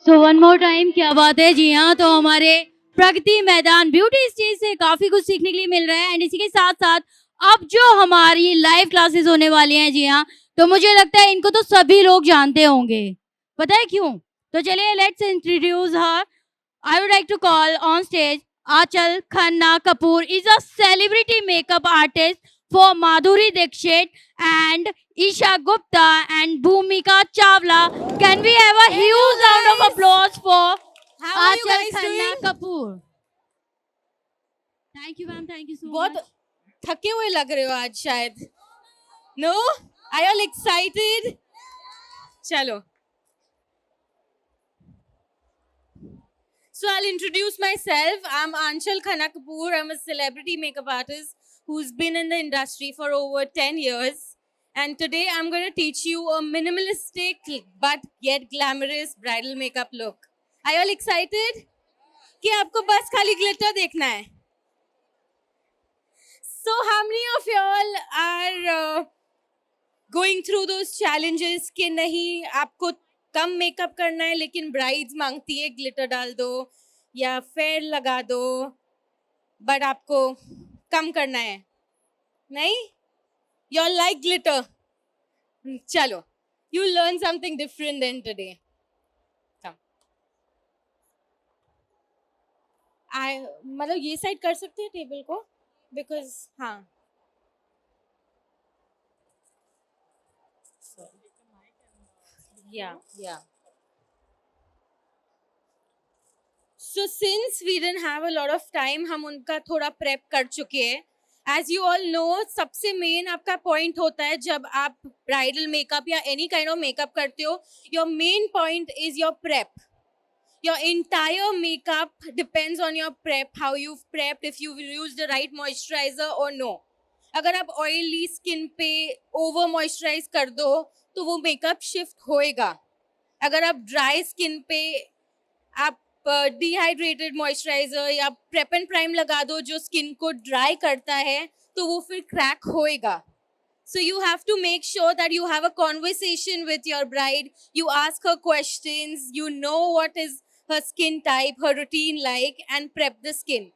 So one more time, क्या बात है। जी हाँ, तो हमारे प्रगति मैदान ब्यूटी स्टेज से काफी कुछ सीखने के लिए मिल रहा है। एंड इसी के साथ साथ अब जो हमारी लाइव क्लासेस होने वाली हैं, जी हाँ, तो मुझे लगता है इनको तो सभी लोग जानते होंगे। पता है क्यों? तो चलिए, let's introduce her. I would like to call on stage Achal Khanna Kapoor is a celebrity makeup artist for Madhuri Dixit and Isha Gupta and Bhumika Chawla. Can we have a huge round of applause for How are you Achal guys Khanna doing? Kapoor? Thank you, ma'am. Thank you so बहुत much. थके हुए लग रहे हो आज शायद. No? Are you all excited? चलो. So I'll introduce myself. I'm Anshul Khanna Kapoor. I'm a celebrity makeup artist who's been in the industry for over 10 years. And today I'm going to teach you a minimalistic but yet glamorous bridal makeup look. Are you all excited? कि आपको बस खाली glitter देखना है. So how many of y'all are going through those challenges कि नहीं आपको कम makeup करना है लेकिन ब्राइड्स मांगती है ग्लिटर डाल दो या फेयर लगा दो बट आपको कम करना है नहीं यू लाइक ग्लिटर चलो you learn something different then today I मतलब ये साइड कर सकते हैं टेबल को बिकॉज हाँ या So since we didn't have a lot of time, हम उनका थोड़ा prep कर चुके हैं. As you all know, सबसे main आपका point होता है जब आप bridal makeup या any kind of makeup करते हो, your main point is your prep. Your entire makeup depends on your prep, how you've prepped, if you've used the right moisturizer or no. अगर आप oily skin पे over moisturize कर दो, तो वो makeup shift होएगा. अगर आप dry skin पे आप डिहाइड्रेटेड मॉइस्चराइजर या प्रेप एंड प्राइम लगा दो जो स्किन को ड्राई करता है तो वो फिर क्रैक होएगा. So you have to make sure that you have a conversation with your bride. You ask her questions. You know what is her skin type, her routine like, and prep the skin.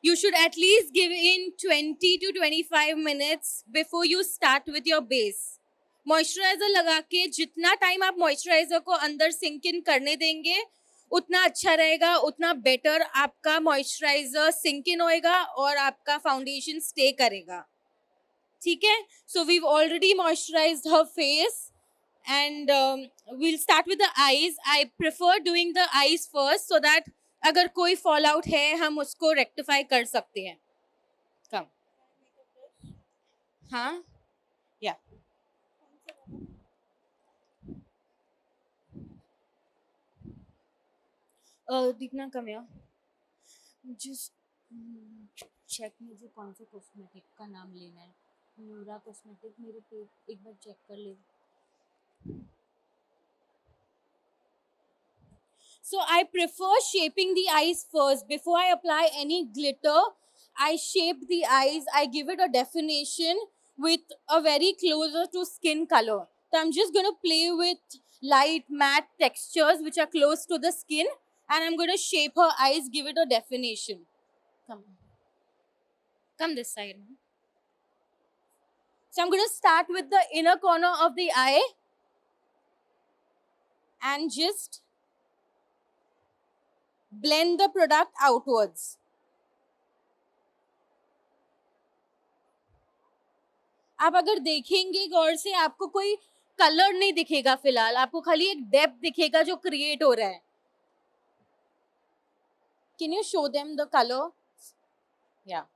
You should at least give in 20 to 25 minutes before you start with your base. Moisturiser लगा के जितना time आप moisturiser को अंदर sink in करने देंगे उतना अच्छा रहेगा, उतना बेटर आपका मॉइस्चराइजर सिंक इन होएगा और आपका फाउंडेशन स्टे करेगा. ठीक है. So we already moisturised her face and we'll start with the eyes. I prefer doing the eyes first so that अगर कोई फॉल आउट है हम उसको रेक्टिफाई कर सकते हैं. कम हाँ या दिखना कम या जस्ट चेक मुझे कौन सा कॉस्मेटिक का नाम लेना है. नूरा कॉस्मेटिक मेरे पे एक बार चेक कर ले. So I prefer shaping the eyes first. Before I apply any glitter, I shape the eyes. I give it a definition with a very closer to skin color. So I'm just going to play with light matte textures which are close to the skin and I'm going to shape her eyes, give it a definition. Come this side. So I'm going to start with the inner corner of the eye and just blend the product outwards. आप अगर देखेंगे गौर से आपको कोई colour नहीं दिखेगा फिलहाल, आपको खाली एक डेप्थ दिखेगा जो क्रिएट हो रहा है. Can you show them the colour? या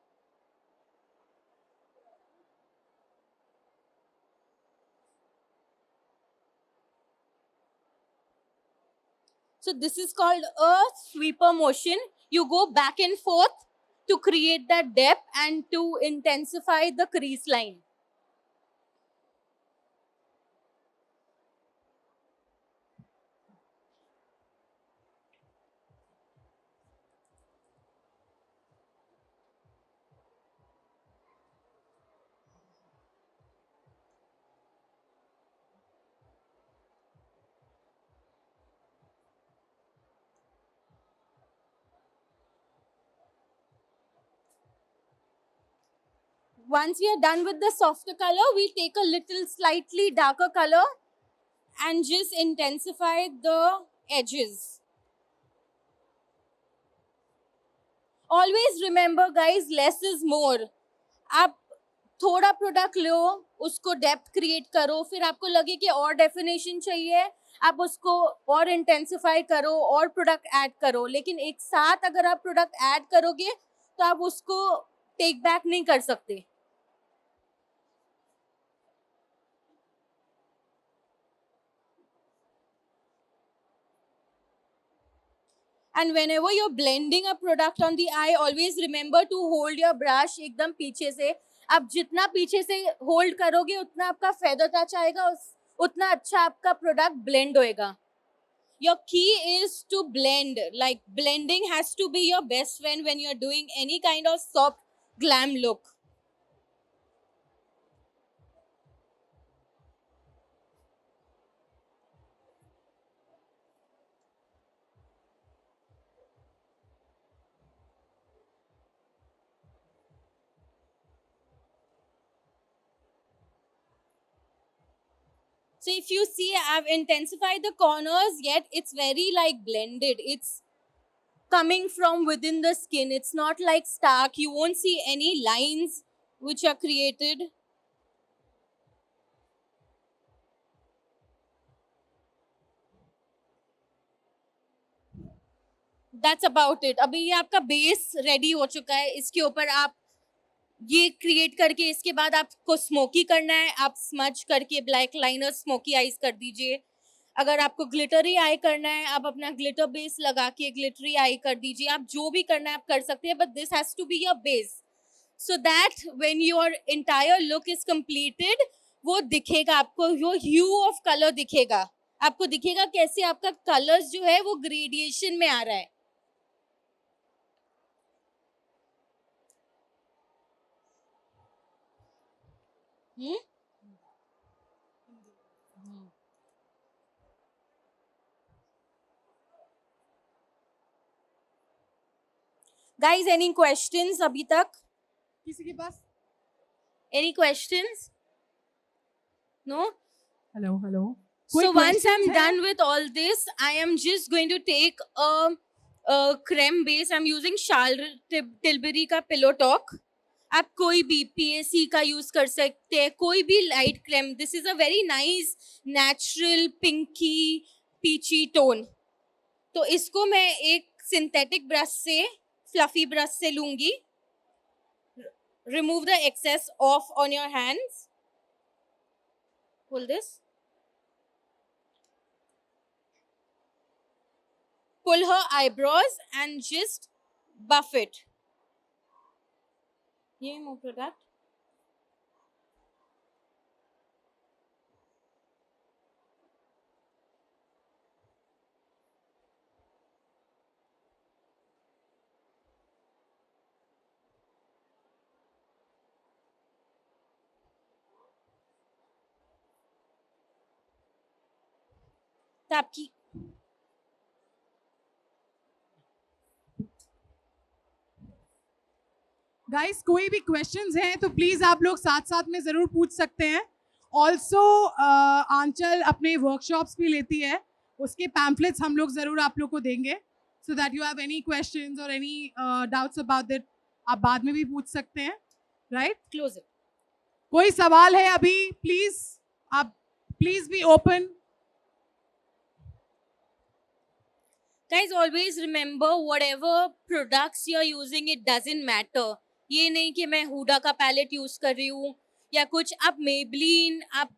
so this is called a sweeper motion. You go back and forth to create that depth and to intensify the crease line. once we are done with the softer color, we take a little slightly darker color and just intensify the edges. Always remember guys, less is more. आप थोड़ा product लो, उसको depth create करो, फिर आपको लगे कि और definition चाहिए, आप उसको और इंटेंसिफाई करो और प्रोडक्ट ऐड करो. लेकिन एक साथ अगर आप प्रोडक्ट ऐड करोगे तो आप उसको टेक बैक नहीं कर सकते. And whenever you're blending a product on the eye, always remember to hold your brush एकदम पीछे से. आप जितना पीछे से होल्ड करोगे उतना आपका फेदर टच आएगा, उतना अच्छा आपका प्रोडक्ट ब्लेंड होएगा. Your key is to blend. Like blending has to be your best friend when you're doing any kind of soft glam look. So if you see, I've intensified the corners, yet it's very like blended. It's coming from within the skin. It's not like stark. You won't see any lines which are created. That's about it. अभी ये आपका base ready हो चुका है. इसके ऊपर आप ये क्रिएट करके इसके बाद आपको स्मोकी करना है. आप स्मच करके ब्लैक लाइनर स्मोकी आईज कर दीजिए. अगर आपको ग्लिटरी आई करना है, आप अपना ग्लिटर बेस लगा के ग्लिटरी आई कर दीजिए. आप जो भी करना है आप कर सकते हैं, but this has to be your base so that when your entire look is completed, वो दिखेगा आपको, वो ह्यू ऑफ कलर दिखेगा. आपको दिखेगा कैसे आपका कलर्स जो है वो ग्रेडिएशन में आ रहा है. गाइस, एनी क्वेश्चंस अभी तक? किसी के पास? Any questions? No? Hello hello. So once I'm done with all this, I am just going to take a creme base. I'm using Charlotte Tilbury का Pillow Talk. आप कोई भी PAC का use कर सकते हैं, कोई भी light cream. This is a very nice natural pinky peachy tone. तो इसको मैं एक सिंथेटिक ब्रश से, फ्लफी ब्रश से लूंगी. Remove the excess off on your hands. Pull this. Pull her eyebrows and just buff it. ये more product. तो आपकी गाइस, कोई भी क्वेश्चंस हैं तो प्लीज आप लोग साथ साथ में जरूर पूछ सकते हैं. ऑल्सो आंचल अपने वर्कशॉप्स भी लेती है, उसके पैम्पलेट्स हम लोग जरूर आप लोग को देंगे, so that you have any questions और एनी डाउट्स अबाउट दैट आप बाद में भी पूछ सकते हैं. राइट? close it. कोई सवाल है अभी? प्लीज आप please be open. Guys, always remember whatever products you're using, it doesn't matter. ये नहीं कि मैं हुडा का पैलेट यूज कर रही हूँ या कुछ. आप मेबलिन, आप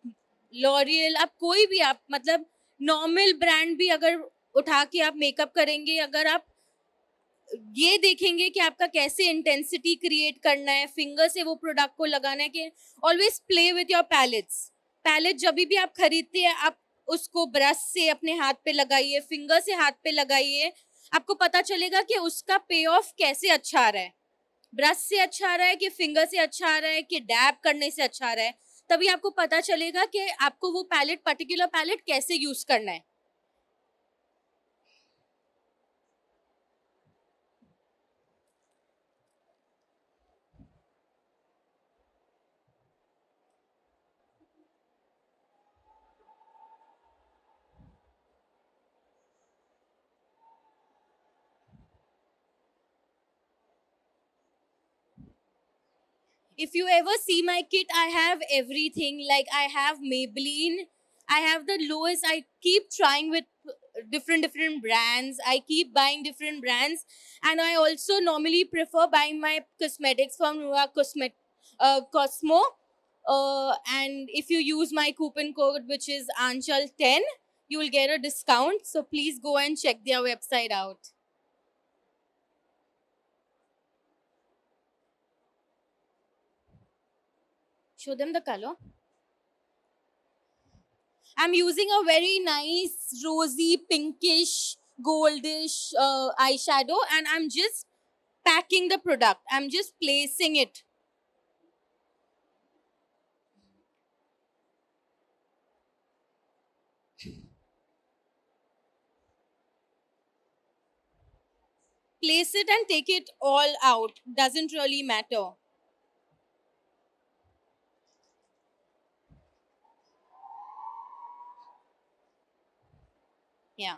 लॉरियल, आप कोई भी, आप मतलब नॉर्मल ब्रांड भी अगर उठा के आप मेकअप करेंगे, अगर आप ये देखेंगे कि आपका कैसे इंटेंसिटी क्रिएट करना है, फिंगर से वो प्रोडक्ट को लगाना है, कि always play with your palettes. Palette जब भी आप खरीदते हैं, आप उसको ब्रश से अपने हाथ पे लगाइए, फिंगर से हाथ पे लगाइए. आपको पता चलेगा कि उसका पे ऑफ कैसे अच्छा आ रहा है. ब्रश से अच्छा आ रहा है कि फिंगर से अच्छा आ रहा है कि डैब करने से अच्छा आ रहा है. तभी आपको पता चलेगा कि आपको वो पैलेट, पर्टिकुलर पैलेट कैसे यूज करना है. If you ever see my kit, I have everything. Like I have Maybelline, I have the lowest. I keep trying with different brands. I keep buying different brands, and I also normally prefer buying my cosmetics from Nua Cosmo. And if you use my coupon code, which is Anchal10, you will get a discount. So please go and check their website out. Show them the color. I'm using a very nice rosy pinkish goldish eyeshadow, and I'm just packing the product. I'm just placing it. Place it and take it all out. Doesn't really matter. Yeah.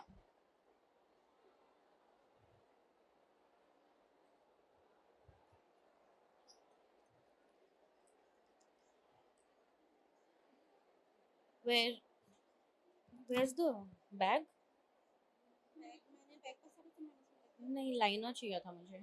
Where? Where's the bag? नहीं liner चाहिए था मुझे.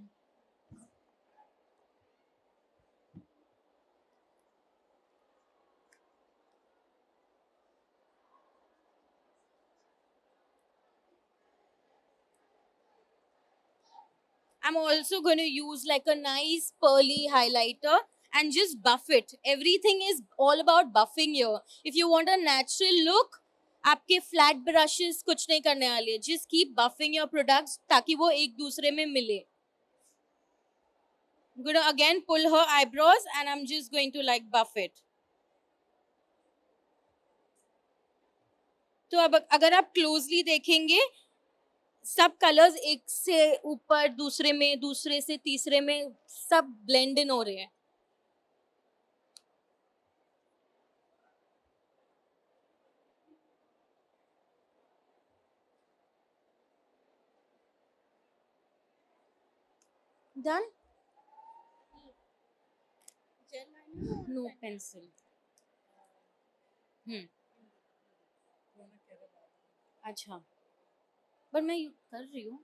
I'm also going to use like a nice pearly highlighter and just buff it. Everything is all about buffing here. If you want a natural look, आपके flat brushes कुछ नहीं करने वाले. Just keep buffing your products ताकि वो एक दूसरे में मिले. I'm going to again pull her eyebrows and I'm just going to like buff it. तो अब अगर आप closely देखेंगे, सब कलर्स एक से ऊपर दूसरे में, दूसरे से तीसरे में सब ब्लेंड इन हो रहे हैं. Done? No pencil. अच्छा, पर मैं कर रही हूँ.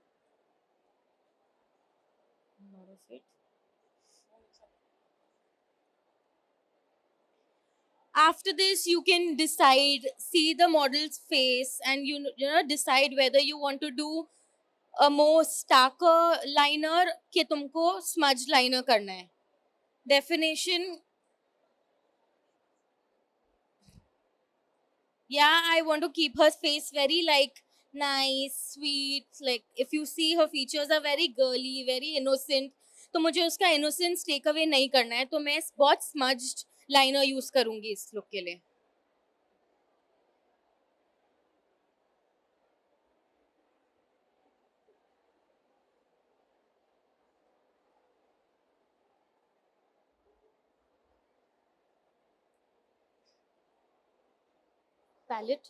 Lot of it. After this, you can decide, see the model's face, and you know decide whether you want to do a more starker liner कि तुमको smudge liner करना है. Definition. Yeah, I want to keep her face very like nice, sweet. Like if you see her features are very girly, very innocent. तो मुझे उसका innocence take away नहीं करना है, तो मैं बहुत smudged liner use करूँगी इस look के लिए. Palette.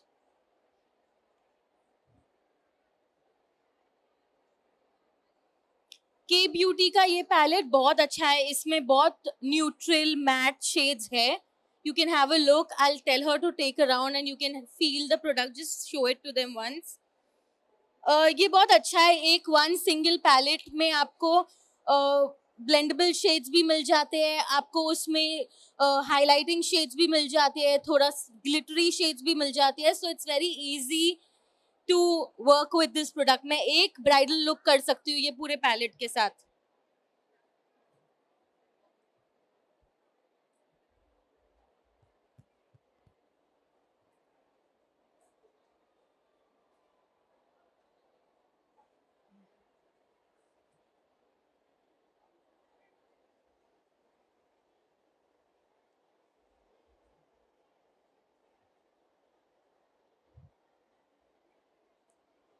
के ब्यूटी का ये पैलेट बहुत अच्छा है. इसमें बहुत न्यूट्रल मैट शेड्स है. You can have a look. I'll tell her to take around and you can feel the product. Just show it to them once. ये बहुत अच्छा है. एक वन सिंगल पैलेट में आपको ब्लेंडेबल शेड्स भी मिल जाते हैं. आपको उसमें हाईलाइटिंग शेड्स भी मिल जाते हैं. थोड़ा ग्लिटरी शेड्स भी मिल जाती है. So it's very easy to work with this product. मैं एक ब्राइडल लुक कर सकती हूँ ये पूरे पैलेट के साथ.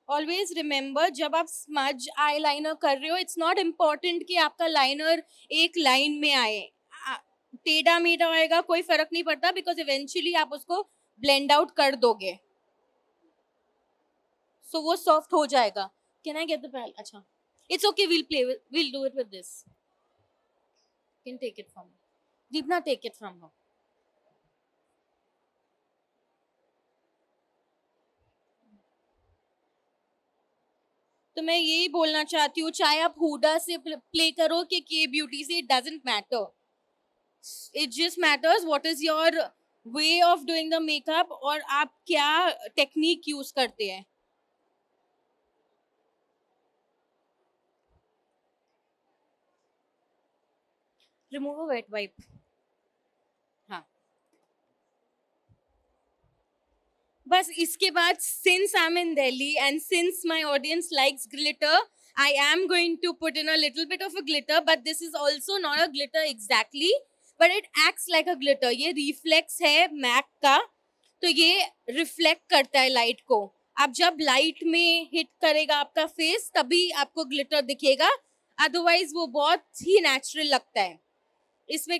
ऑलवेज रिमेंबर, जब आप स्मज आई लाइनर कर रहे हो, इट्स नॉट इम्पॉर्टेंट कि आपका लाइनर एक लाइन में आए. टेढ़ा मेढ़ा आएगा कोई फर्क नहीं पड़ता, बिकॉज इवेंचुअली आप उसको ब्लेंड आउट कर दोगे. सो वो सॉफ्ट हो जाएगा. Can I get the pal? अच्छा, it's okay, will do it with this. Can take it from. Deepna, take it from her. तो मैं यही बोलना चाहती हूँ, चाहे आप हुडा से प्ले करो कि के ब्यूटी से, it doesn't matter. It just matters what is your way of doing the makeup और आप क्या टेक्निक यूज करते हैं. Remove a wet wipe. हाँ. बस इसके बाद, since I'm in Delhi and since my audience likes glitter, I am going to put in a little bit of a glitter, but this is also not a glitter exactly, but it acts like a glitter. ये reflex है MAC का, तो ये reflect करता है light को. आप जब light में hit करेगा आपका face, तभी आपको glitter दिखेगा, otherwise वो बहुत ही natural लगता है. इसमें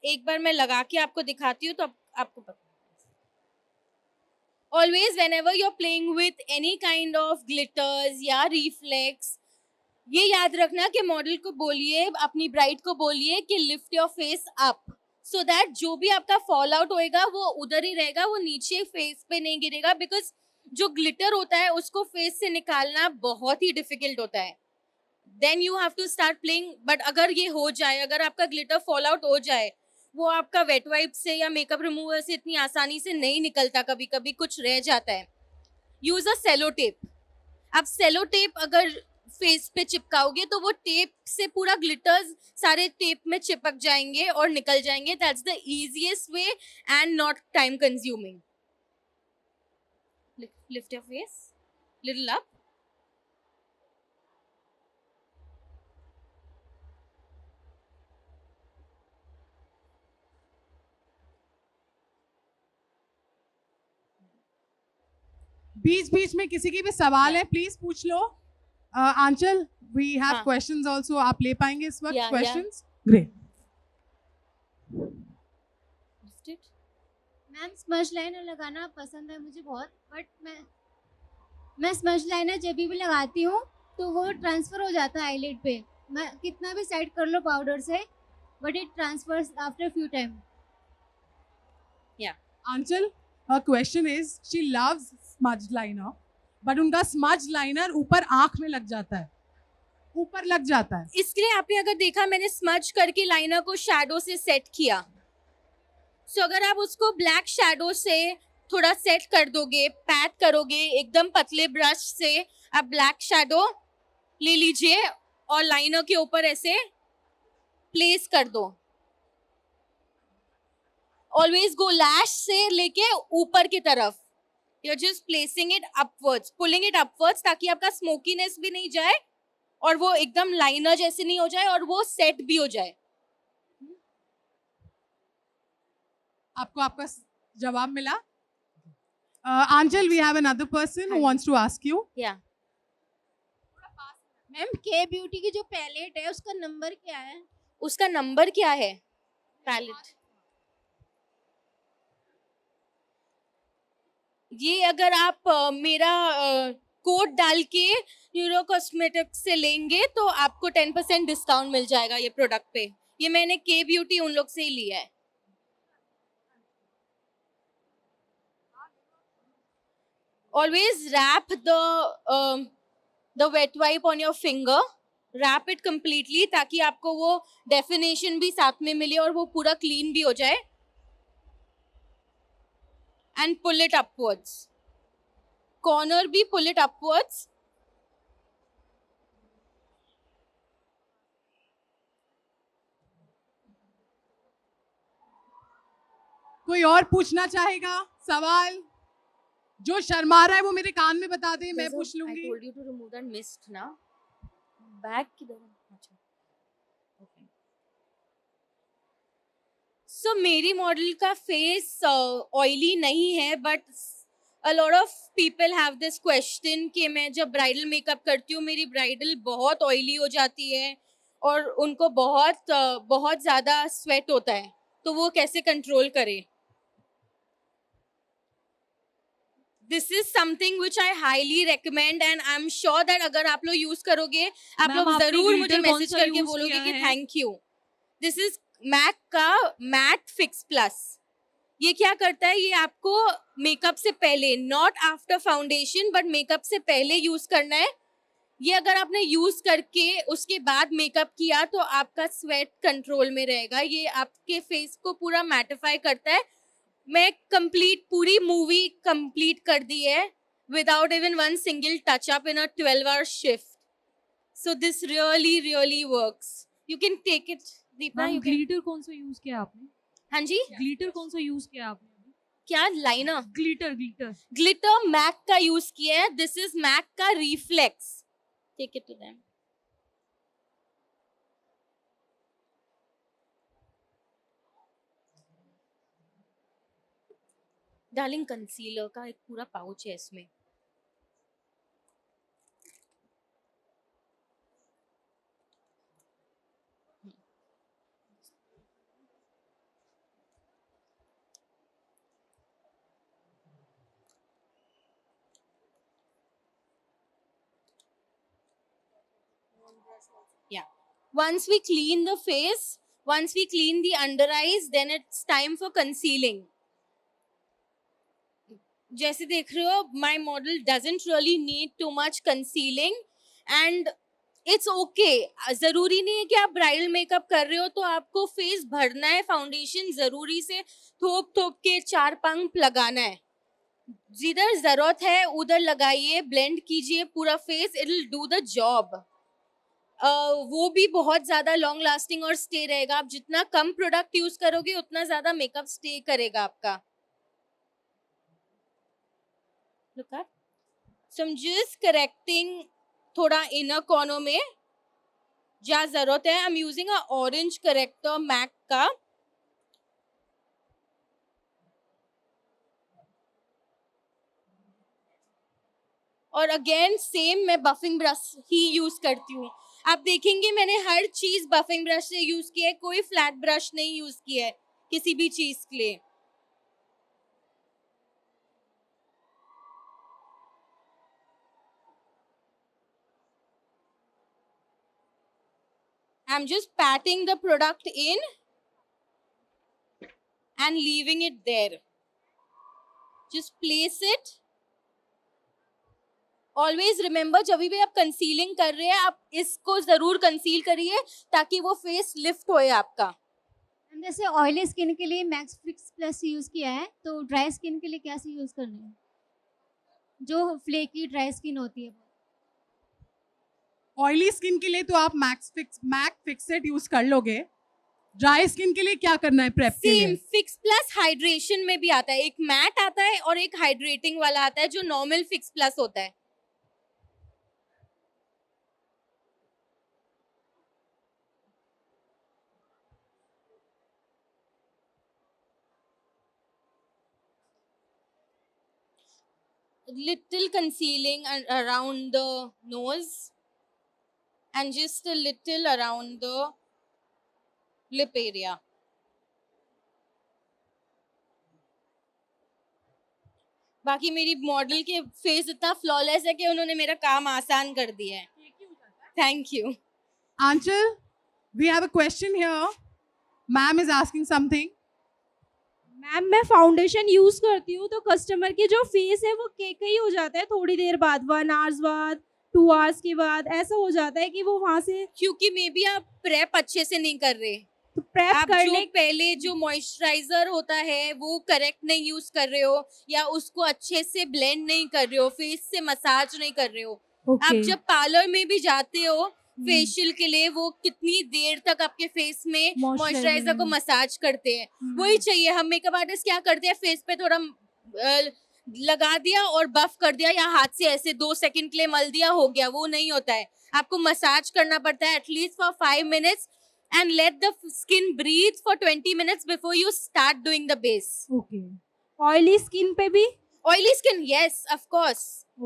एक बार मैं लगा के आपको दिखाती हूँ तो आपको पता. Always whenever you're playing with any kind of glitters या reflex, ये याद रखना कि मॉडल को बोलिए, अपनी ब्राइड को बोलिए कि lift your face up, so that जो भी आपका फॉल आउट होएगा वो उधर ही रहेगा, वो नीचे फेस पे नहीं गिरेगा, बिकॉज जो ग्लिटर होता है उसको फेस से निकालना बहुत ही डिफिकल्ट होता है. Then you have to start playing. But अगर ये हो जाए, अगर आपका ग्लिटर फॉल आउट हो जाए, वो आपका वेट वाइप से या मेकअप रिमूवर से इतनी आसानी से नहीं निकलता, कभी कभी कुछ रह जाता है. Use a sellotape. आप सेलो टेप अगर फेस पे चिपकाओगे तो वो टेप से पूरा ग्लिटर्स सारे टेप में चिपक जाएंगे और निकल जाएंगे. That's the easiest way and not time consuming. Lift your face little up. बीच बीच में किसी की भी सवाल है प्लीज पूछ लो. आंचल, वी हैव हाँ. Questions also. आप ले पाएंगे इस वक्त Yeah, questions? Great. Lift it. Ma'am smudge liner लगाना पसंद है मुझे बहुत, बट मैं स्मज लाइनर जब भी लगाती हूँ तो वो ट्रांसफ़र हो जाता है आईलिड पे. मैं कितना भी सेट कर लो पाउडर से, but it transfers after few time. Anchal, her question is she loves smudge liner, but उनका smudge liner ऊपर आंख में लग जाता है, ऊपर लग जाता है. इसके लिए आपने अगर देखा, मैंने स्मज करके लाइनर को शैडो से सेट किया. सो अगर आप उसको ब्लैक शैडो से थोड़ा सेट कर दोगे, पैट करोगे एकदम पतले ब्रश से, आप ब्लैक शैडो ले लीजिए और लाइनर के ऊपर ऐसे प्लेस कर दो. ऑलवेज गो लैश से लेके ऊपर की तरफ. You are just placing it upwards, pulling it upwards, ताकि आपका स्मोकीनेस भी नहीं जाए और वो एकदम लाइनर जैसे नहीं हो जाए और वो सेट भी हो जाए. आपको आपका जवाब मिला? Anchal, we have another person who wants to ask you. या मैम के ब्यूटी की जो पैलेट है उसका नंबर क्या है? उसका नंबर क्या है? पैलेट. ये अगर आप मेरा कोड डाल के न्यूरो कॉस्मेटिक्स से लेंगे तो आपको 10% डिस्काउंट मिल जाएगा ये प्रोडक्ट पे. ये मैंने के ब्यूटी उन लोग से ही लिया है. Always wrap the wet wipe on your finger. Wrap it completely ताकि आपको वो definition भी साथ में मिले और वो पूरा clean भी हो जाए. And pull it upwards. Corner भी pull it upwards. कोई और पूछना चाहेगा सवाल? जो शर्मा रहा है वो मेरे कान में बता दे, मैं पूछ I लूंगी. told you to remove that mist ना. Back किधर है? अच्छा. Okay. So मेरी मॉडल का फेस ऑयली नहीं है, but a lot of people have this question कि मैं जब ब्राइडल मेकअप करती हूँ मेरी ब्राइडल बहुत ऑयली हो जाती है और उनको बहुत ज़्यादा स्वेट होता है, तो वो कैसे कंट्रोल करे. This is something which I highly recommend and I am sure that अगर आप लोग यूज करोगे, आप मैम, लोग आपने जरूर glitter मुझे कौन मैसेज सा करके use बोलोगे किया कि है? Thank you. This is MAC का मैट फिक्स प्लस। ये क्या करता है, ये आपको मेकअप से पहले, not after foundation but makeup से पहले यूज करना है। ये अगर आपने यूज करके उसके बाद मेकअप किया तो आपका स्वेट कंट्रोल में रहेगा। ये आपके फेस को पूरा मैटिफाई करता है। मैं कंप्लीट पूरी मूवी कंप्लीट कर दी है without even one single touch up in a 12-hour shift. So this really really works. You can take it Deepa. Ma'am you can. Glitter कौन सा यूज किया आपने? हाँ जी, ग्लिटर कौन सा यूज किया आपने? क्या liner? Glitter glitter glitter MAC का यूज किया है। दिस इज मैक का reflex. Take it to them. Darling, concealer का एक पूरा पाउच है इसमें। Yeah. Once we clean the face, once we clean the under eyes, then it's time for concealing. जैसे देख रहे हो, my model doesn't really need too much concealing and it's okay. जरूरी नहीं है कि आप ब्राइडल मेकअप कर रहे हो तो आपको फेस भरना है, फाउंडेशन जरूरी से थोप थोप के 4 पंख लगाना है। जिधर जरूरत है उधर लगाइए, ब्लेंड कीजिए पूरा face, it will do the job. वो भी बहुत ज्यादा लॉन्ग लास्टिंग और स्टे रहेगा। आप जितना कम प्रोडक्ट यूज करोगे उतना ज्यादा मेकअप स्टे करेगा आपका। Look up. So I'm just correcting थोड़ा इनर कॉर्नर में जहाँ जरूरत है। I'm using a orange corrector MAC का। और अगेन सेम मैं बफिंग ब्रश ही यूज करती हूँ। आप देखेंगे मैंने हर चीज बफिंग ब्रश से यूज की है, कोई फ्लैट ब्रश नहीं यूज किया है किसी भी चीज के लिए। I'm just patting the product in and leaving it there. Just place it. Always remember, जब भी आप कंसीलिंग कर रहे हैं आप इसको जरूर कंसील करिए ताकि वो फेस लिफ्ट होए आपका। हम जैसे ऑयली स्किन के लिए मैक्स फिक्स प्लस यूज किया है, तो ड्राई स्किन के लिए क्या से यूज करना है? जो फ्लेकी ड्राई स्किन होती है। ऑयली स्किन के लिए तो आप मैक फिक्सेट यूज कर लोगे। ड्राई स्किन के लिए क्या करना है प्रेप के सेम लिए? फिक्स प्लस हाइड्रेशन में भी आता है, एक मैट आता है और एक हाइड्रेटिंग वाला आता है जो नॉर्मल फिक्स प्लस होता है। Little concealing around the nose and just a little around the lip area. बाकी मेरी मॉडल के फेस इतना फ्लॉलेस है कि उन्होंने मेरा काम आसान कर दिया है। Thank you. Anchal, we have a question here. Ma'am is asking something. Ma'am मैं फाउंडेशन यूज करती हूँ तो कस्टमर के जो फेस है वो केक ही हो जाता है थोड़ी देर बाद, 1 आवर्स बाद, 2 आवर्स के बाद ऐसा हो जाता है कि वो वहाँ से। क्योंकि मे बी आप प्रेप अच्छे से नहीं कर रहे, तो प्रेप आप करने जो पहले जो मॉइस्चराइजर होता है वो करेक्ट नहीं यूज कर रहे हो या उसको अच्छे से ब्लेंड नहीं कर रहे हो, फेस से मसाज नहीं कर रहे हो। आप जब पार्लर में भी जाते हो फेशियल के लिए, वो कितनी देर तक आपके फेस में मॉइस्चराइजर को मसाज करते हैं। वही चाहिए। हम मेकअप आर्टिस्ट क्या करते हैं, फेस पे थोड़ा लगा दिया और बफ कर दिया या हाथ से ऐसे 2 सेकंड के लिए मल दिया, हो गया। वो नहीं होता है, आपको मसाज करना पड़ता है at least for 5 minutes and let the skin breathe for 20 minutes before you start doing the base. Okay. Oily skin पे भी? Oily skin, yes, of course.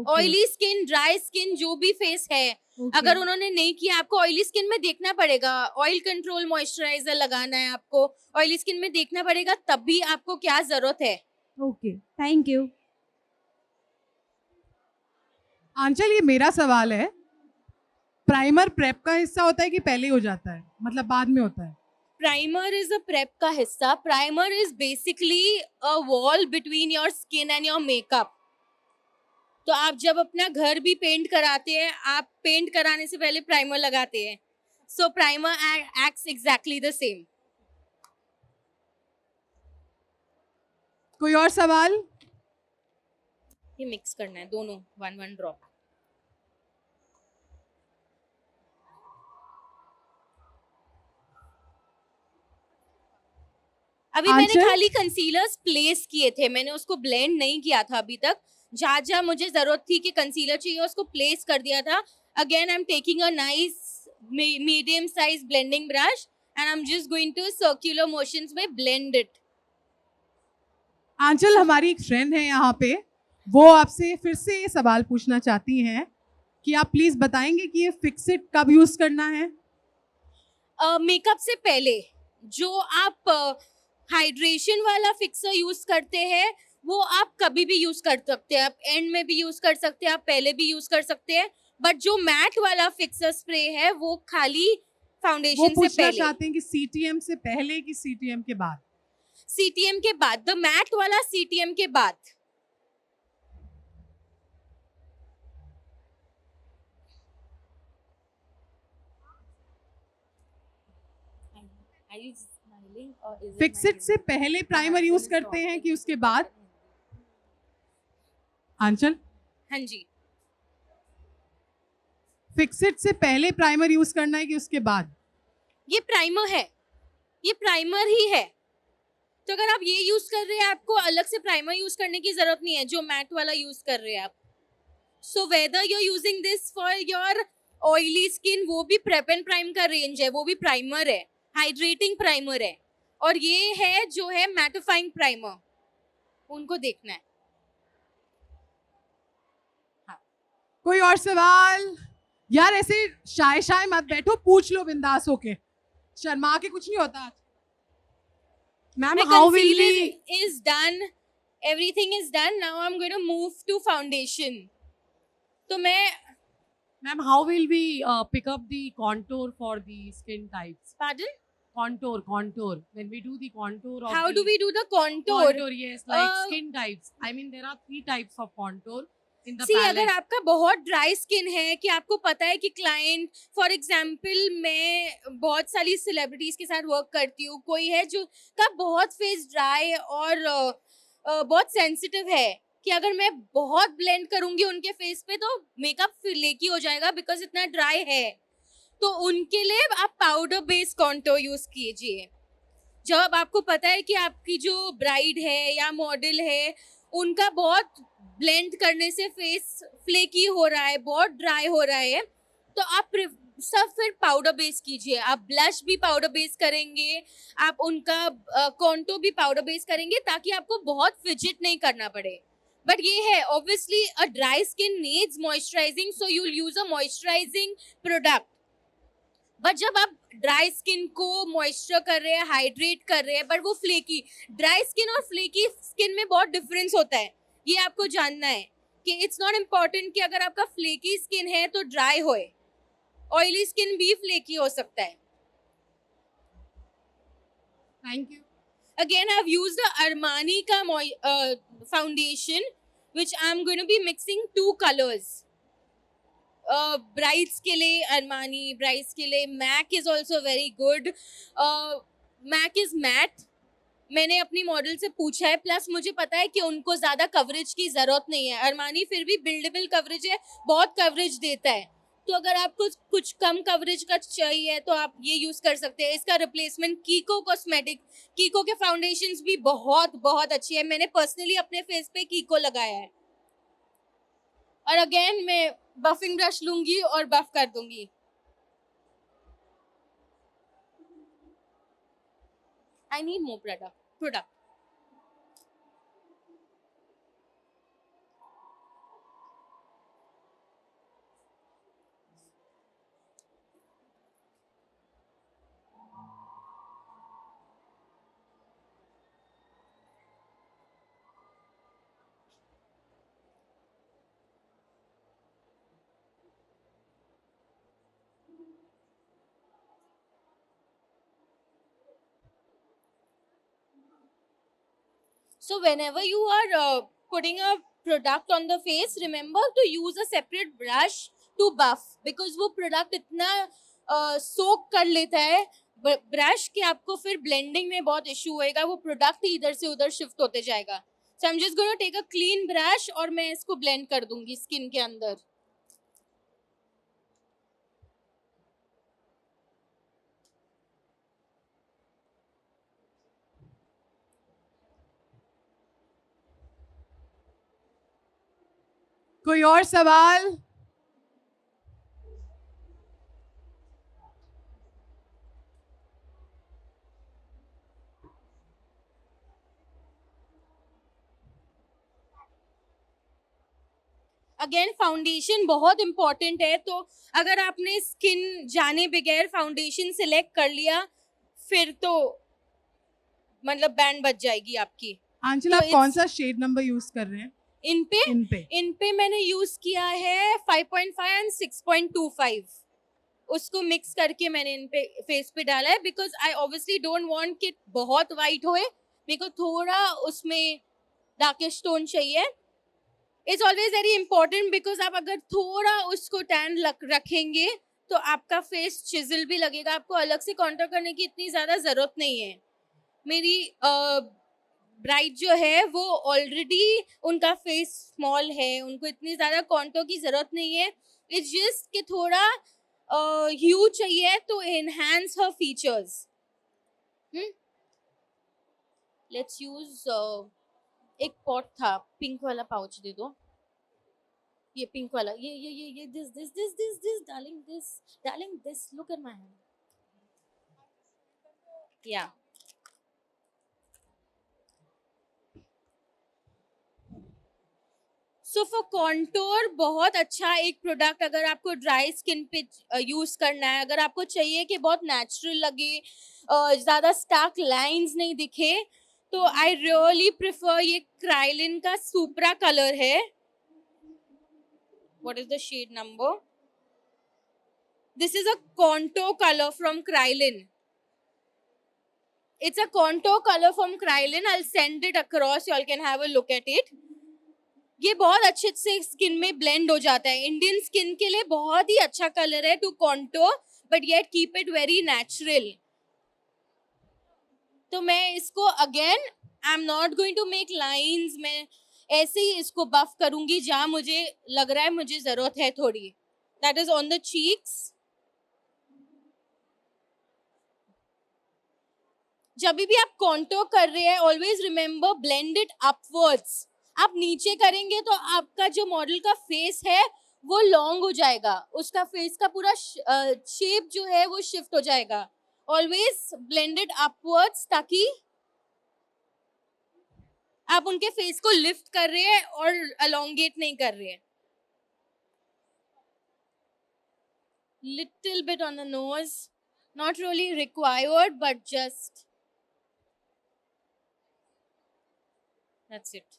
Oily skin, dry skin, जो भी फेस है, अगर उन्होंने नहीं किया, आपको ऑयली स्किन में देखना पड़ेगा। ऑयल कंट्रोल मॉइस्चराइजर लगाना है आपको, ऑयली स्किन में देखना पड़ेगा तभी आपको क्या जरूरत है। Okay, thank you. आंचल, ये मेरा सवाल है, प्राइमर प्रेप का हिस्सा होता है कि पहले ही हो जाता है, मतलब बाद में होता है? प्राइमर इज अ प्रेप का हिस्सा. Primer is basically a wall between your skin and your makeup. तो आप जब अपना घर भी पेंट कराते हैं, आप पेंट कराने से पहले प्राइमर लगाते हैं. So primer acts exactly the same. कोई और सवाल? ये मिक्स करना है दोनों, 1 ड्रॉप. अभी मैंने आंचल? खाली कंसीलर्स प्लेस किए थे, मैंने उसको ब्लेंड नहीं किया था अभी तक. जहाँ जहाँ मुझे जरूरत थी कि कंसीलर चाहिए उसको प्लेस कर दिया था. Again I am taking a nice medium size blending brush and I am just going to circular motions में ब्लेंड इट. आंचल हमारी एक फ्रेंड है यहाँ पे, वो आपसे फिर से ये सवाल पूछना चाहती हैं कि आप प्लीज बताएंगे कि ये फिक्सिट कब यूज करना है? मेकअप से पहले जो आप हाइड्रेशन वाला फिक्सर यूज करते हैं वो आप कभी भी यूज कर सकते हैं. आप एंड में भी यूज कर सकते हैं, आप पहले भी यूज कर सकते हैं. बट जो मैट वाला फिक्सर स्प्रे है वो खाली वो फाउंडेशन से पूछना पहले. चाहते हैं कि सीटीएम से पहले कि सीटीएम के बाद? सीटीएम के बाद. द मैट वाला सीटीएम के बाद. फिक्सिट से पहले प्राइमर यूज करते हैं कि उसके बाद? आंचल, हाँ जी. फिक्सिट से पहले प्राइमर यूज करना है कि उसके बाद? ये प्राइमर है, ये प्राइमर ही है. तो अगर आप ये यूज कर रहे हैं आपको अलग से प्राइमर यूज करने की जरूरत नहीं है जो मैट वाला यूज कर रहे हैं आप. So whether you are using this for your oily skin, वो भी प्रेप एंड प्राइम का रेंज है, वो भी प्राइमर है, हाइड्रेटिंग प्राइमर है. और ये है जो है मैटिफाइंग प्राइमर, उनको देखना है. कोई और सवाल? यार ऐसे शाय शाय मत बैठो, पूछ लो बिंदास होके, शर्मा के कुछ नहीं होता. Ma'am My how will concealer we is done, everything is done. Now I'm going to move to foundation. तो मैं, Ma'am, how will we pick up the contour for the skin types? pardon, Contour. When we do the contour of how the do we do the contour? contour, yes, like Uh, skin types. I mean, there are 3 types of contour in the C palette. अगर आपका बहुत dry skin है कि आपको पता है कि client, for example मैं बहुत सारी सेलिब्रिटीज के साथ वर्क करती हूँ, कोई है जो का बहुत फेस ड्राई और बहुत सेंसिटिव है कि अगर मैं बहुत ब्लेंड करूंगी उनके फेस पे तो मेकअप फ्लेकी हो जाएगा बिकॉज इतना ड्राई है. तो उनके लिए आप पाउडर बेस्ड कॉन्टोर यूज कीजिए. जब आपको पता है कि आपकी जो ब्राइड है या मॉडल है उनका बहुत ब्लेंड करने से फेस फ्लेकी हो रहा है, बहुत ड्राई हो रहा है, तो आप सब फिर पाउडर बेस कीजिए. आप ब्लश भी पाउडर बेस करेंगे, आप उनका कॉन्टो भी पाउडर बेस करेंगे ताकि आपको बहुत फिजिट नहीं करना पड़े. बट ये है obviously a dry skin needs moisturising, so you will use a moisturising product. But जब आप ड्राई स्किन को मॉइस्चर कर रहे हैं, हाइड्रेट कर रहे हैं, बट वो फ्लेकी, ड्राई स्किन और फ्लेकी स्किन में बहुत डिफरेंस होता है, ये आपको जानना है कि इट्स नॉट इम्पॉर्टेंट कि अगर आपका फ्लेकी स्किन है तो ड्राई होए, ऑयली स्किन भी फ्लेकी हो सकता है. Thank you. Again, I've used the Armani ka foundation, which I'm going to be mixing 2 colors. Brides के लिए Armani, brides के लिए MAC is also very good. MAC is matte. मैंने अपनी मॉडल से पूछा है, प्लस मुझे पता है कि उनको ज़्यादा कवरेज की ज़रूरत नहीं है. अरमानी फिर भी बिल्डेबल कवरेज है, बहुत कवरेज देता है. तो अगर आपको कुछ कम कवरेज का चाहिए तो आप ये यूज़ कर सकते हैं. इसका रिप्लेसमेंट कीको कॉस्मेटिक, कीको के फाउंडेशंस भी बहुत बहुत अच्छी है. मैंने पर्सनली अपने फेस पे कीको लगाया है. और अगेन मैं बफिंग ब्रश लूंगी और बफ कर दूंगी. I need more product. So whenever you are putting a product on the face, remember to use a separate brush to buff, because वो product इतना soak कर लेता है ब्रश कि आपको फिर ब्लेंडिंग में बहुत इशू होएगा, वो प्रोडक्ट ही इधर से उधर शिफ्ट होते जाएगा. So I'm just going to take a clean brush और मैं इसको blend कर दूंगी स्किन के अंदर. कोई और सवाल? अगेन फाउंडेशन बहुत इंपॉर्टेंट है, तो अगर आपने स्किन जाने बगैर फाउंडेशन सिलेक्ट कर लिया फिर तो मतलब बैंड बच जाएगी आपकी. आंचल, तो आप कौन it's- सा शेड नंबर यूज कर रहे हैं इन पे मैंने यूज किया है 5.5 एंड 6.25. उसको मिक्स करके मैंने इन पे फेस पे डाला है, because I obviously don't want कि बहुत वाइट होए, मेरे को थोड़ा उसमें डार्किश टोन चाहिए. It's always very important, because आप अगर थोड़ा उसको टैन रखेंगे तो आपका फेस चिजल भी लगेगा. आपको अलग से कॉन्टूर करने की इतनी ज़्यादा ज़रूरत नहीं है. मेरी ब्राइड जो है वो ऑलरेडी उनका फेस स्मॉल है, उनको इतनी ज़्यादा कॉन्टूर की ज़रूरत नहीं है. इट्स जस्ट कि थोड़ा ह्यू चाहिए तो enhance her features. Let's use एक पॉट था, पिंक वाला पाउच दे दो. ये पिंक वाला, ये this darling this look at my hand. या सो फॉर कॉन्टोर बहुत अच्छा एक प्रोडक्ट, अगर आपको ड्राई स्किन पे यूज करना है, अगर आपको चाहिए कि बहुत नेचुरल लगे, ज़्यादा स्टार्क लाइंस नहीं दिखे, तो आई रियली प्रिफर ये क्राइलिन का सुप्रा कलर है. What is the shade number? This is a contour colour from Kryolan. It's a contour color from Krylin. I'll send it across. You all can have a look at it. ये बहुत अच्छे से skin में blend हो जाता है. Indian skin के लिए बहुत ही अच्छा कलर है to contour, but yet keep it very natural. तो मैं इसको again I am not going to make lines, मैं ऐसे ही इसको बफ करूंगी जहाँ मुझे लग रहा है मुझे जरूरत है थोड़ी. That is on the cheeks. जब भी आप कॉन्टोर कर रहे हैं, always remember blend it upwards. आप नीचे करेंगे तो आपका जो मॉडल का फेस है वो लॉन्ग हो जाएगा, उसका फेस का पूरा शेप जो है वो शिफ्ट हो जाएगा. ऑलवेज ब्लेंड इट अपवर्ड्स, ताकि आप उनके फेस को लिफ्ट कर रहे हैं और अलोंगेट नहीं कर रहे हैं. Little bit on the nose, not really required, but just that's it.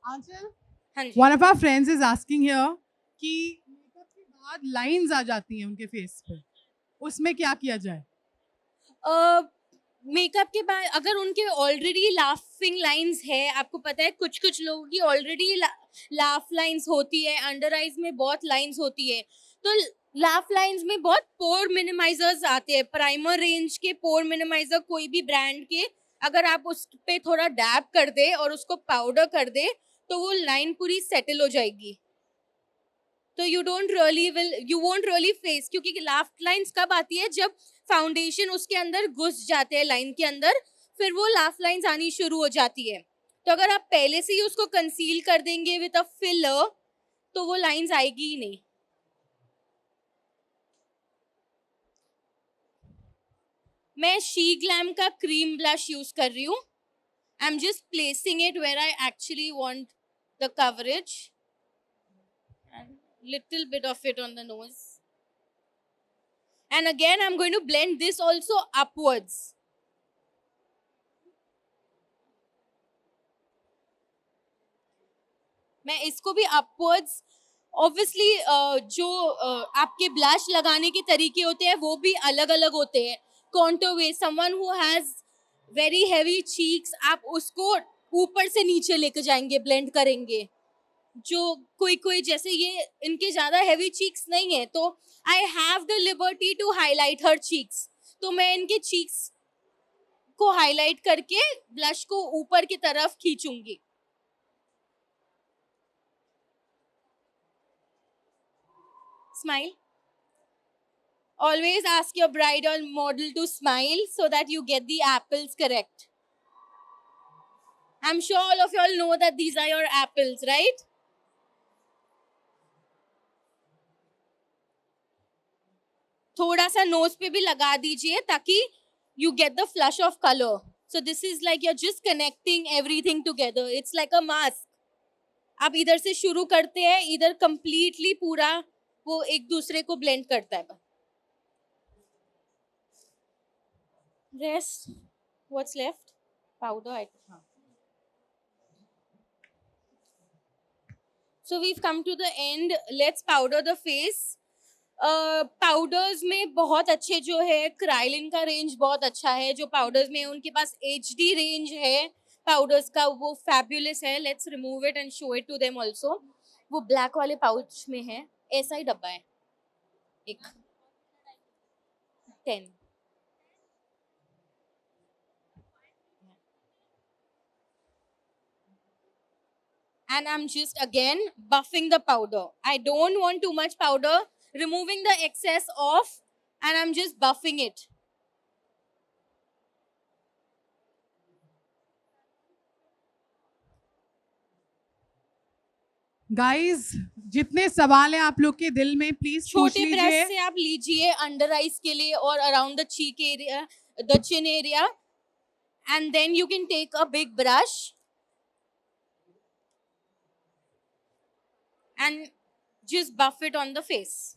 आंचल, हाँ जी. one of our friends is asking here कि मेकअप के बाद लाइंस आ जाती हैं उनके फेस पे, उसमें क्या किया जाए? मेकअप के बाद अगर उनके ऑलरेडी लाफिंग लाइंस है, आपको पता है कुछ कुछ लोगों की ऑलरेडी लाफ लाइंस होती है, अंडर आइज में बहुत लाइंस होती है, तो लाफ लाइंस में बहुत पोर मिनिमाइजर्स आते हैं. प्राइमर रेंज के पोर मिनिमाइजर कोई भी ब्रांड के, अगर आप उस पे थोड़ा डैब कर दे और उसको पाउडर कर दे तो वो लाइन पूरी सेटल हो जाएगी. तो यू वोंट रियली फेस, क्योंकि लाफ लाइंस कब आती है? जब फाउंडेशन उसके अंदर घुस जाते हैं लाइन के अंदर, फिर वो लाफ लाइंस आनी शुरू हो जाती है. तो अगर आप पहले से ही उसको कंसील कर देंगे विद अ फिलर तो वो लाइंस आएगी ही नहीं. मैं शी ग्लैम का क्रीम ब्लश यूज कर रही हूँ. I am just placing it where I actually want the coverage, and little bit of it on the nose. And again I'm going to blend this also upwards. मैं इसको भी upwards, obviously जो आपके blush लगाने के तरीके होते हैं वो भी अलग अलग होते हैं. contour way, someone who has very heavy cheeks, आप उसको ऊपर से नीचे लेके जाएंगे, blend करेंगे. जो कोई जैसे ये इनके ज्यादा heavy cheeks नहीं है, तो I have the liberty to highlight her cheeks. तो मैं इनके cheeks को highlight करके blush को ऊपर की तरफ खींचूंगी. Smile. Always ask your bride or model to smile so that you get the apples correct. I'm sure all of y'all know that these are your apples, right? थोड़ा सा nose पे भी लगा दीजिए ताकि you get the flush of color. So this is like you're just connecting everything together. It's like a mask. आप इधर से शुरू करते हैं, इधर completely पूरा वो एक दूसरे को blend करता है. Rest. What's left? Powder. So we've come to the end. Let's powder the face. Powders में बहुत अच्छे जो है, क्राइलिन का रेंज बहुत अच्छा है. जो पाउडर्स में उनके पास HD रेंज है पाउडर्स का, वो फैबुलस है. Let's remove it and show it to them also. वो ब्लैक वाले पाउच में है, ऐसा ही डब्बा है एक 10. And I'm just again buffing the powder. I don't want too much powder. Removing the excess off, and I'm just buffing it. Guys, जितने सवाल हैं आप लोग के दिल में प्लीज पूछ छोटे ब्रश लीजिए. से आप लीजिए अंडर आइज के लिए और around the cheek area, the chin area, and then you can take a big brush and just buff it on the face.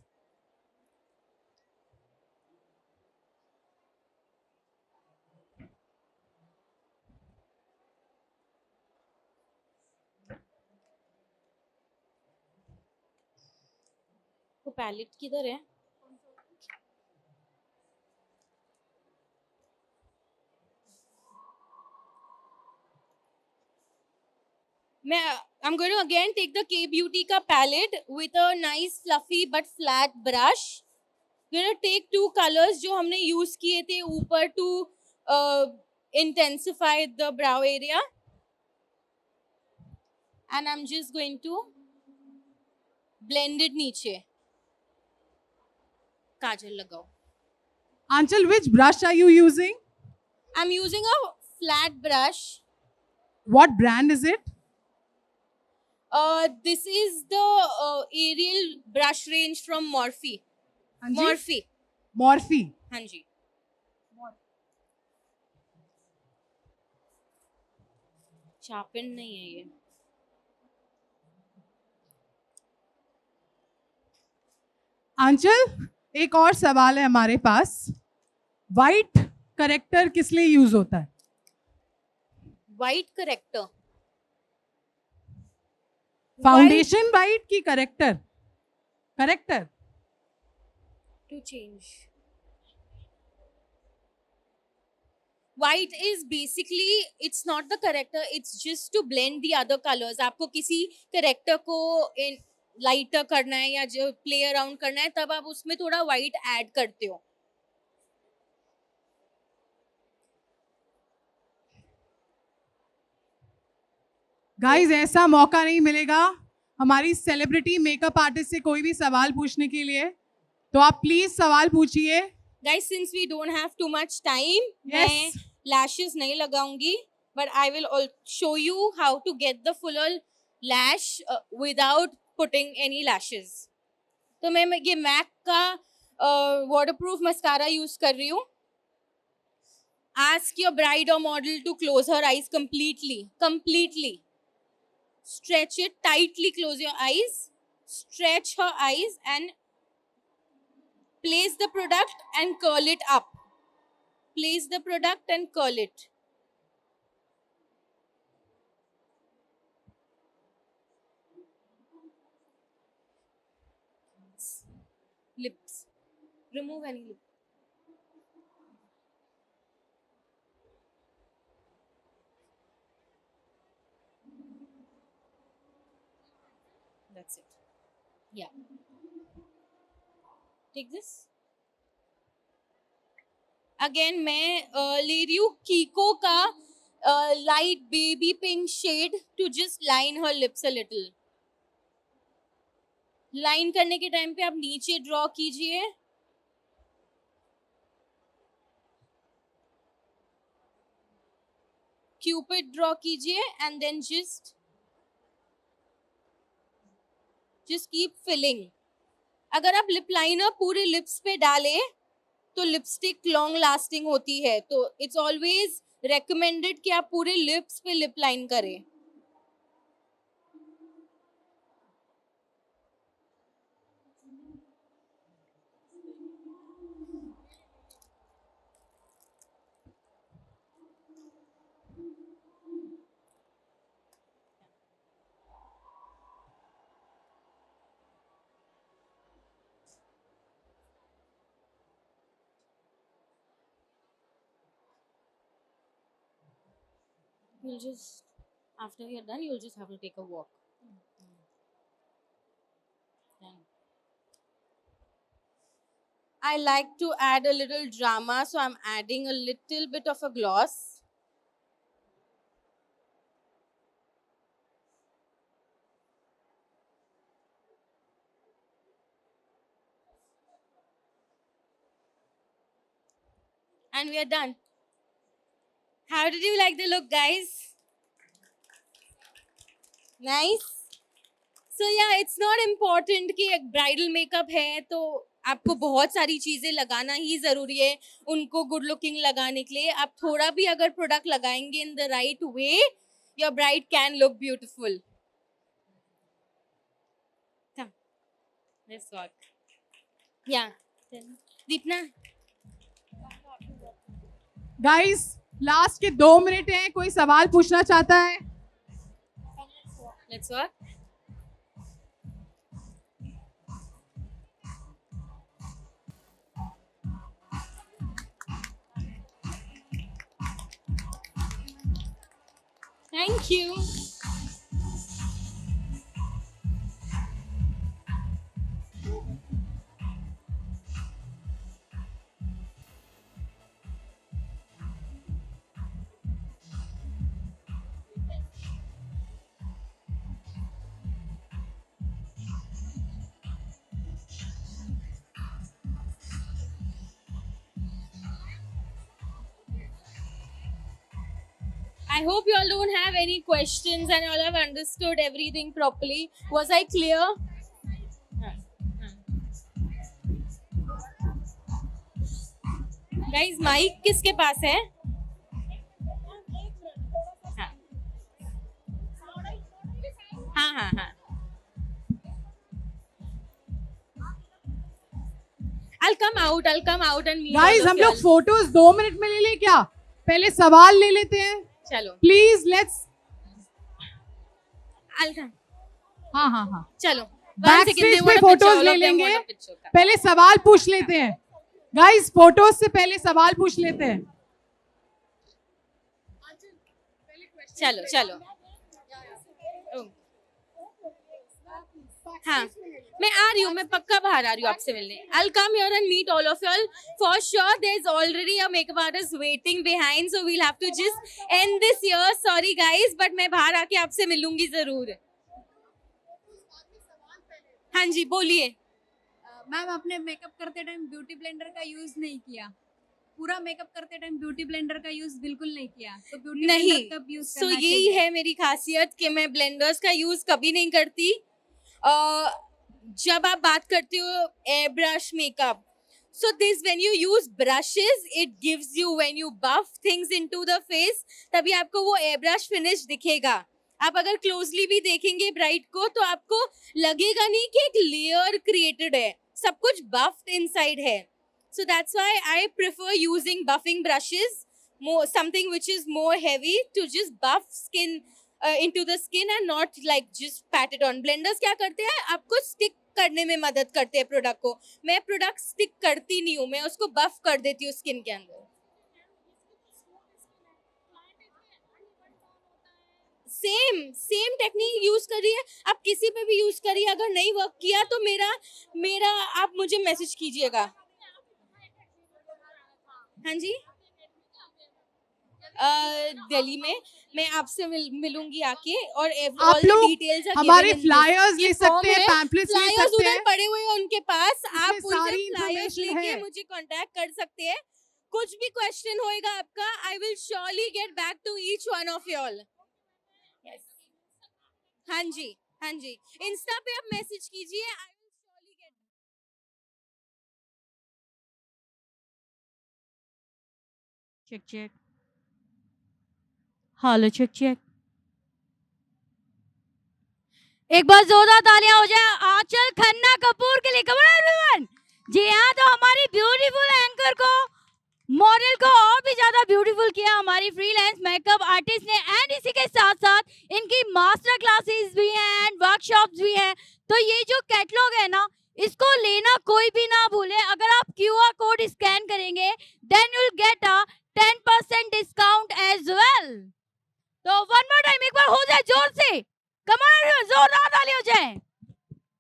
वो पैलेट किधर है? I'm going to again take the K Beauty ka palette with a nice fluffy but flat brush. We're going to take two colors जो हमने use किए थे ऊपर to intensify the brow area. And I'm just going to blend it नीचे. काजल लगाओ. Anchal, which brush are you using? I'm using a flat brush. What brand is it? This is the Ariel brush range from Morphe. हाँ जी? Morphe. Morphe. हाँ जी. Sharpen नहीं है ये. आंचल, एक और सवाल है हमारे पास. वाइट करेक्टर किस लिए यूज होता है? White corrector. फाउंडेशन वाइट की character? Character. To change. White is basically, it's not the corrector, it's just to blend the other colors. आपको किसी corrector को lighter करना है या जो play around करना है, तब आप उसमें थोड़ा white add करते हो. गाइस, ऐसा मौका नहीं मिलेगा हमारी सेलिब्रिटी मेकअप आर्टिस्ट से कोई भी सवाल पूछने के लिए, तो आप प्लीज सवाल पूछिए. Guys, since we don't have too much time, Yes. मैं lashes नहीं लगाऊंगी, but I will show you how to get the fuller lash without putting any lashes. तो मैं ये MAC का waterproof mascara use कर रही हूँ. Ask your bride or model to close her eyes completely. Stretch it tightly, close your eyes, stretch her eyes and place the product and curl it up. Place the product and curl it. Lips. Remove any lip. That's it. Yeah. Take this. Again मैं ले रही हूँ कीको का light baby pink shade to just line her lips a little. Line करने के time पे आप नीचे ड्रॉ कीजिए. क्यूपिड ड्रॉ कीजिए and then just keep filling. अगर आप लिप लाइनर पूरे लिप्स पे डालें तो लिपस्टिक लॉन्ग लास्टिंग होती है, तो इट्स ऑलवेज रेकमेंडेड कि आप पूरे लिप्स पे लिप लाइन करें. You'll just, after you're done, you'll just have to take a walk. Done. I like to add a little drama, so I'm adding a little bit of a gloss. And we are done. How did you like the look, guys? Nice. So yeah, it's not important कि एक bridal makeup है तो आपको बहुत सारी चीजें लगाना ही जरूरी है उनको good looking लगाने के लिए. आप थोड़ा भी अगर प्रोडक्ट लगाएंगे in the right way, your bride can look beautiful. Come, let's walk. Yeah. Deepna. Guys last के 2 मिनट हैं, कोई सवाल पूछना चाहता है? Let's walk. Thank you. I hope you all don't have any questions and you all have understood everything properly. Was I clear? Guys, mic किसके पास है? हाँ. I'll come out and meet guys all of हम लोग y'all. Photos 2 minute में ले ले क्या? पहले सवाल ले लेते हैं. चलो. Please let's. I'll come. हाँ. चलो. बैक स्टेज पे फोटोज ले लेंगे. पहले सवाल पूछ लेते हैं. गाइस फोटोज से पहले सवाल पूछ लेते हैं. चलो. हाँ, मैं आ रही हूँ, मैं पक्का बाहर आ रही हूँ आपसे मिलने. I'll come here and meet all of y'all. For sure, there's already a makeup artist waiting behind, so we'll have to just end this here. Sorry guys, but मैं बाहर आके आपसे मिलूंगी जरूर. हाँ जी, बोलिए. मैम अपने मेकअप करते टाइम ब्यूटी ब्लेंडर का यूज नहीं किया. पूरा मेकअप करते टाइम ब्यूटी ब्लेंडर का यूज बिल्कुल नहीं किया. तो ब्यूटी नहीं. ब्लेंडर कब यूज सो करना यही चाहिए? है मेरी खासियत कि मैं ब्लेंडर्स का यूज कभी नहीं करती. जब आप बात करते हो air brush makeup, so this when you use brushes it gives you when you buff things into the face तभी आपको वो एयर ब्रश फिनिश दिखेगा. आप अगर क्लोजली भी देखेंगे ब्राइड को तो आपको लगेगा नहीं कि एक लेयर क्रिएटेड है, सब कुछ बफ्ड इनसाइड है. So that's why I prefer using buffing brushes, more something which is more heavy to just buff skin into the skin and not like just pat it on. Blenders क्या करते हैं, आपको stick करने में मदद करते हैं प्रोडक्ट को. मैं प्रोडक्ट स्टिक करती नहीं हूँ, मैं उसको बफ कर देती हूँ स्किन के अंदर. सेम टेक्निक यूज करिए, आप किसी पे भी यूज करिए, अगर नहीं वर्क किया तो मेरा आप मुझे मैसेज कीजिएगा। हाँ जी, दिल्ली में मैं आपसे मिलूंगी आके, और आप लोग डिटेल्स हमारे फ्लायर्स ले सकते हैं, पैम्पलेट्स ले फ्लायर्स सकते उधर हैं, पड़े हुए हैं उनके पास, आप इसमें उनसे सारी फ्लायर्स information लेके है। मुझे कांटेक्ट कर सकते हैं। कुछ भी क्वेश्चन होएगा आपका, I will surely get back to each one of you all. हाँ जी, हाँ जी, इंस्टा पे आप मैसेज कीजिए, I will surely get. Check check, hello check check. एक बार जोरदार तालियां हो जाए आंचल खन्ना कपूर के लिए। Come on everyone. जी हाँ, तो हमारी ब्यूटीफुल एंकर को, मॉडल को और भी ज्यादा ब्यूटीफुल किया हमारी फ्रीलांस मेकअप आर्टिस्ट ने, एंड इसी के साथ साथ इनकी मास्टर क्लासेस भी हैं एंड वर्कशॉप्स भी हैं। तो ये जो कैटलॉग है ना, इसको लेना कोई भी ना भूले। अगर आप QR कोड स्कैन करेंगे then you will get a 10% discount as well. तो वन मोर टाइम, एक बार हो जाए जोर से, कम ऑन जोरदार ताली हो जाए।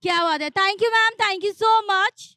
क्या बात है, thank you ma'am, thank you so much.